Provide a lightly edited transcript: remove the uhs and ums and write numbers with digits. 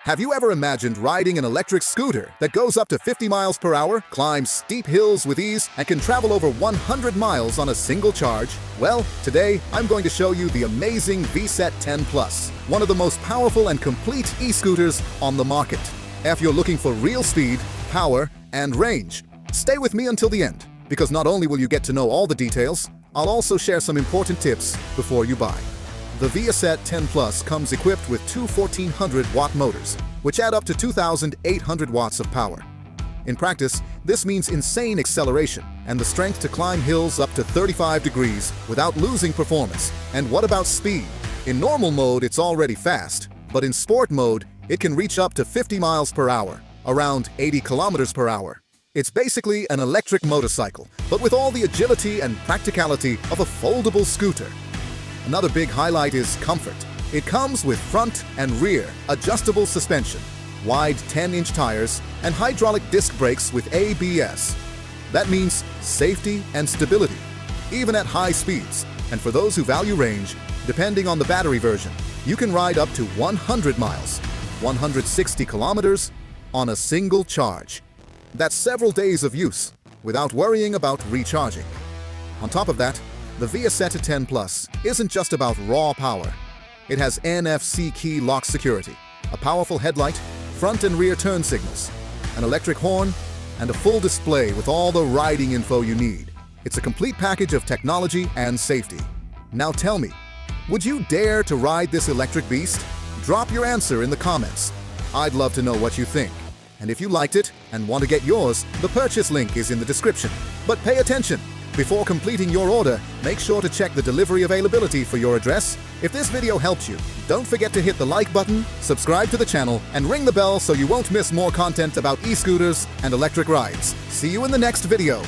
Have you ever imagined riding an electric scooter that goes up to 50 miles per hour, climbs steep hills with ease, and can travel over 100 miles on a single charge? Well, today I'm going to show you the amazing VSETT 10 Plus, one of the most powerful and complete e-scooters on the market. If you're looking for real speed, power, and range, stay with me until the end, because not only will you get to know all the details, I'll also share some important tips before you buy. The VSETT 10 Plus comes equipped with two 1400-watt motors, which add up to 2,800 watts of power. In practice, this means insane acceleration and the strength to climb hills up to 35 degrees without losing performance. And what about speed? In normal mode, it's already fast, but in sport mode, it can reach up to 50 miles per hour, around 80 kilometers per hour. It's basically an electric motorcycle, but with all the agility and practicality of a foldable scooter. Another big highlight is comfort. It comes with front and rear adjustable suspension, wide 10-inch tires, and hydraulic disc brakes with ABS. That means safety and stability, even at high speeds. And for those who value range, depending on the battery version, you can ride up to 100 miles, 160 kilometers, on a single charge. That's several days of use, without worrying about recharging. On top of that, the VSETT 10 Plus isn't just about raw power. It has NFC key lock security, a powerful headlight, front and rear turn signals, an electric horn, and a full display with all the riding info you need. It's a complete package of technology and safety. Now tell me, would you dare to ride this electric beast? Drop your answer in the comments. I'd love to know what you think. And if you liked it and want to get yours, the purchase link is in the description. But pay attention! Before completing your order, make sure to check the delivery availability for your address. If this video helped you, don't forget to hit the like button, subscribe to the channel, and ring the bell so you won't miss more content about e-scooters and electric rides. See you in the next video.